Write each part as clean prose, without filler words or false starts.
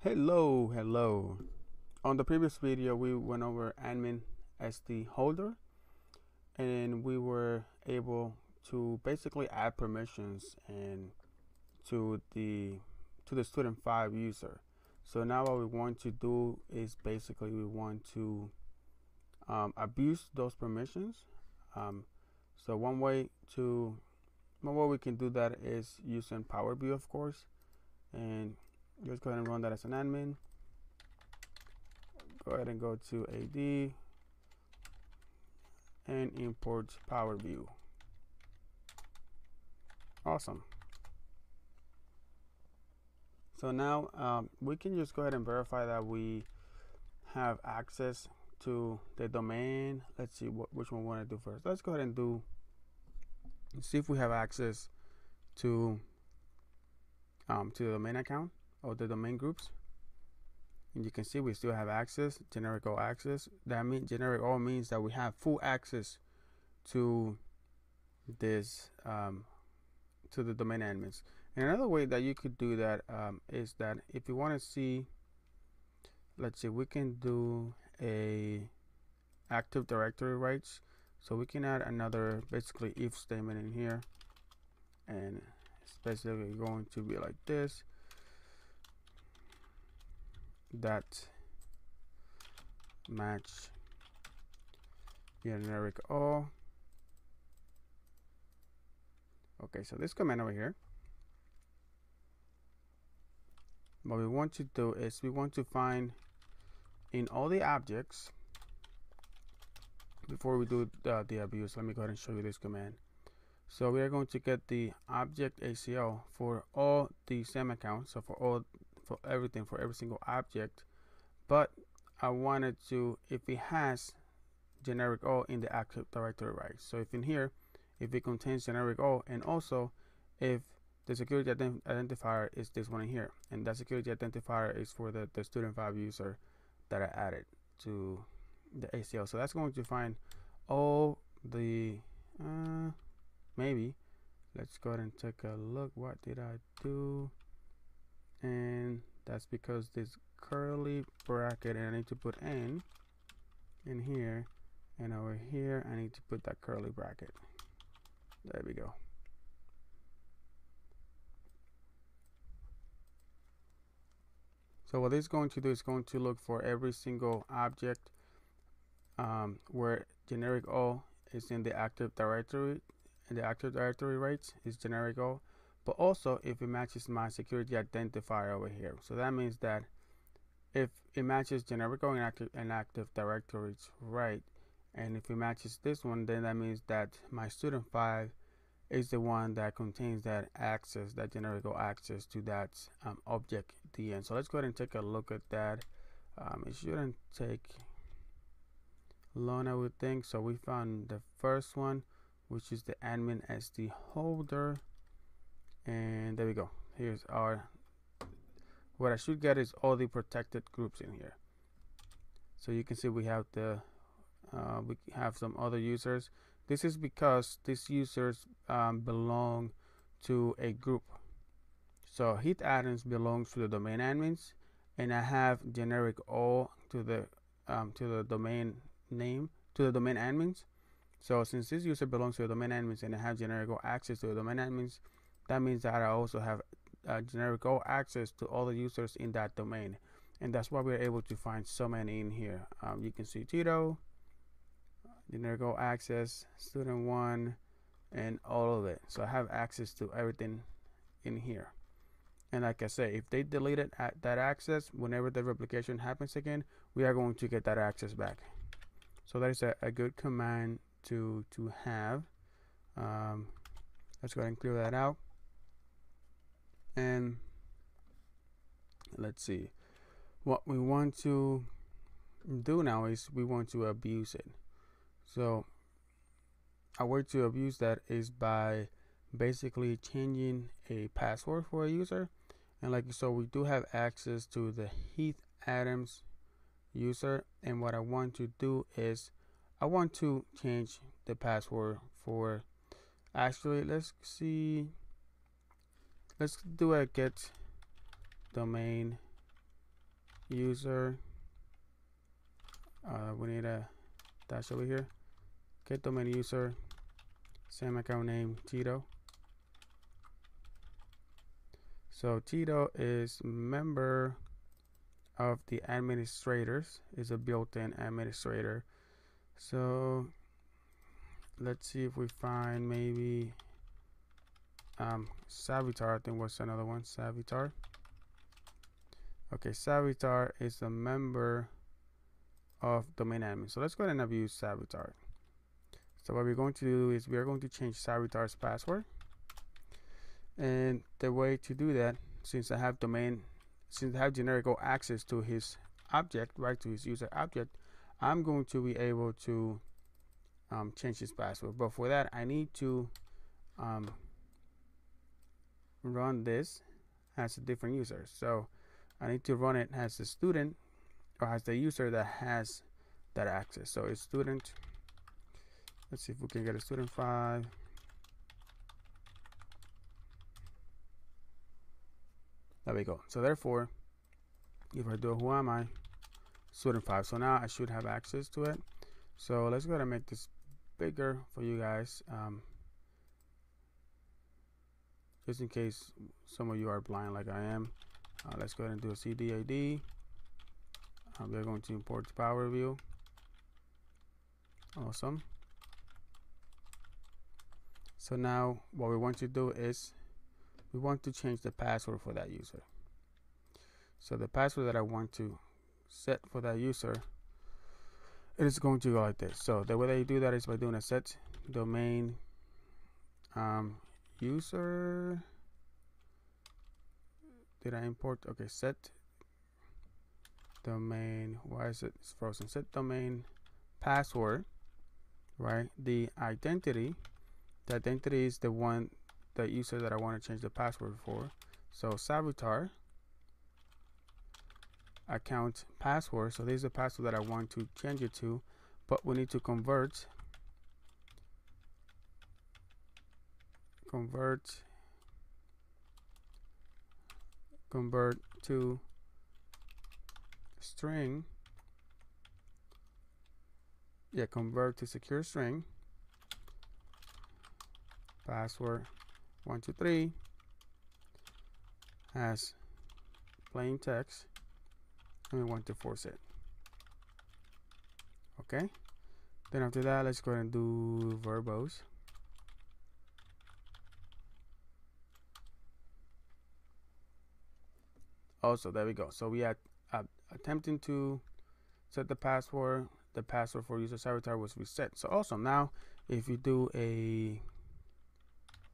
Hello. On the previous video, we went over AdminSDHolder, and we were able to basically add permissions and to the student 5 user. So now what we want to do is basically we want to abuse those permissions. So one way we can do that is using Power View, of course, and just go ahead and run that as an admin. Go ahead and go to AD and import Power View. Awesome. So now we can just go ahead and verify that we have access to the domain. Let's see which one we want to do first. Let's go ahead and see if we have access to the domain account or the domain groups. And you can see we still have access, generic all access. That means generic all means that we have full access to this to the domain admins. And another way that you could do that is that if you want to see, let's see, we can do a active directory rights. So we can add another basically if statement in here, and it's basically going to be like this. That match generic all. Okay, so this command over here, what we want to do is we want to find in all the objects, before we do the abuse, let me go ahead and show you this command. So we are going to get the object ACL for all the SAM accounts, so for everything, for every single object, but I wanted to, if it has generic all in the active directory, right? So if in here, if it contains generic all, and also if the security identifier is this one in here, and that security identifier is for the student 5 user that I added to the ACL. So that's going to find all the maybe let's go ahead and take a look. What did I do? And that's because this curly bracket, and I need to put in here, and over here I need to put that curly bracket. There we go. So what this is going to do is going to look for every single object where generic all is in the active directory, and the active directory rights is generic all, but also if it matches my security identifier over here. So that means that if it matches generic all and active directories right, and if it matches this one, then that means that my student 5 is the one that contains that access, that generic all access to that object DN. So let's go ahead and take a look at that. It shouldn't take long, I would think. So we found the first one, which is the AdminSDHolder, and there we go. Here's our, what I should get is all the protected groups in here. So you can see we have we have some other users. This is because these users belong to a group. So hit admins belongs to the domain admins, and I have generic all to the domain name, to the domain admins. So since this user belongs to the domain admins and I have generic all access to the domain admins, that means that I also have generic all access to all the users in that domain, and that's why we're able to find so many in here. You can see Tito, generic all access, student 1, and all of it. So I have access to everything in here. And like I say, if they deleted that access, whenever the replication happens again, we are going to get that access back. So that is a good command to have. Let's go ahead and clear that out. And let's see. What we want to do now is we want to abuse it. So a way to abuse that is by basically changing a password for a user. And like so, we do have access to the Heath Adams user, and what I want to do is I want to change the password for, actually let's see, let's do a get domain user, we need a dash over here, get domain user, same account name Tito. So Tito is member of the administrators, is a built-in administrator. So let's see if we find maybe Savitar, I think was another one, Savitar. Okay, Savitar is a member of domain admin. So let's go ahead and abuse Savitar. So what we're going to do is we are going to change Savitar's password. And the way to do that, since I have generic O access to his object, right, to his user object, I'm going to be able to change his password. But for that, I need to run this as a different user. So I need to run it as a student, or as the user that has that access. So it's student. Let's see if we can get a student 5. There we go. So therefore, if I do a who am I, student 5. So now I should have access to it. So let's go ahead and make this bigger for you guys, just in case some of you are blind like I am. Let's go ahead and do a cdad. We're going to import the Power View. Awesome. So now what we want to do is we want to change the password for that user. So the password that I want to set for that user, it is going to go like this. So the way that you do that is by doing a set domain user. Did I import? Okay, set domain. Why is it frozen? Set domain password, right? The identity. The identity is the one, the user that I want to change the password for. So Savitar account password. So this is the password that I want to change it to, but we need to convert to string. Yeah, convert to secure string. Password 123 as plain text, and we want to force it. Okay, then after that, let's go ahead and do verbose. Also, there we go. So we are attempting to set the password. The password for user Savitar was reset. So awesome. Now, if you do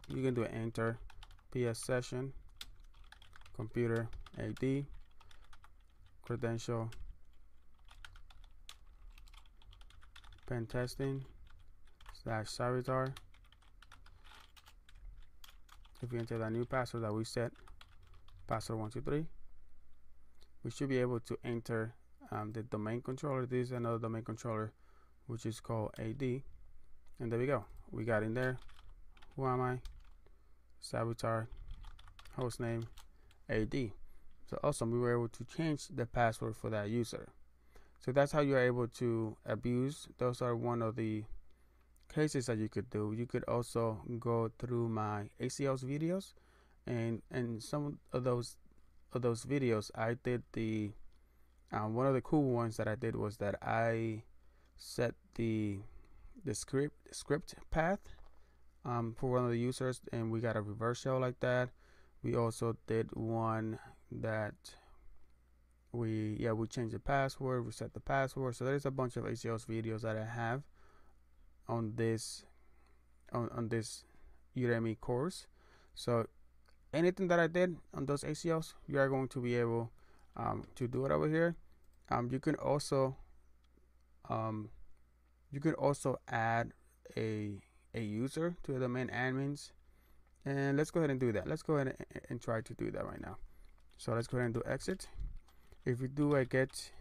you can do an enter PS session, computer AD, credential, pen testing / Savitar. If you enter that new password that we set, password 123, we should be able to enter the domain controller. This is another domain controller which is called AD, and there we go. We got in there. Who am I? Savitar, hostname, AD. So awesome. We were able to change the password for that user. So that's how you're able to abuse. Those are one of the cases that you could do. You could also go through my ACLs videos, and some of those videos I did the one of the cool ones that I did was that I set the script path for one of the users, and we got a reverse shell like that. We also did one that we changed the password, reset the password. So there's a bunch of ACLs videos that I have on this Udemy course. So anything that I did on those ACLs, you are going to be able to do it over here. You can also add a user to the domain admins, and let's go ahead and do that. Let's go ahead and try to do that right now. So let's go ahead and do exit. If we do a get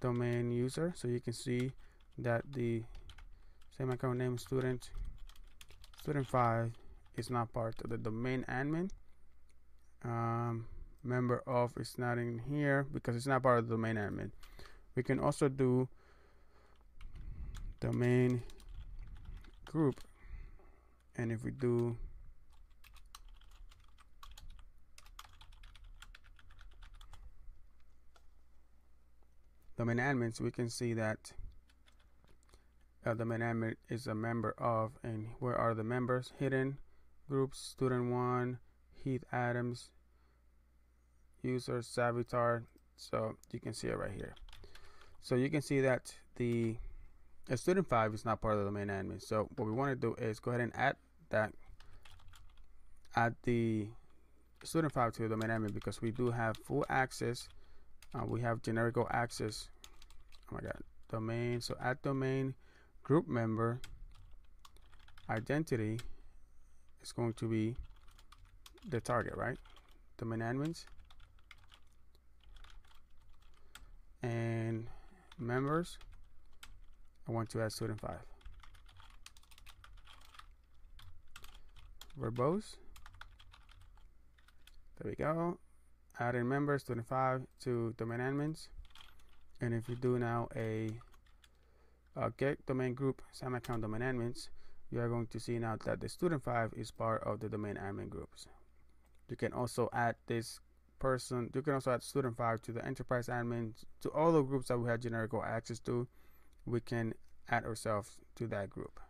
domain user, so you can see that the same account name student 5 is not part of the domain admin. member of is not in here because it's not part of the domain admin. We can also do domain group, and if we do domain admins, we can see that domain admin is a member of, and where are the members? Hidden groups, student 1, Heath Adams, user Savitar. So you can see it right here. So you can see that the student 5 is not part of the domain admin. So what we want to do is go ahead and add the student 5 to the domain admin, because we do have full access. We have generic access. Oh my god, domain. So add domain group member identity is going to be the target, right? Domain admins and members. I want to add student 5. Verbose. There we go. Adding members, student 5 to domain admins. And if you do now a get domain group SAM account domain admins, you are going to see now that the student 5 is part of the domain admin groups. You can also add this person. You can also add student 5 to the enterprise admin, to all the groups that we have generic access to. We can add ourselves to that group.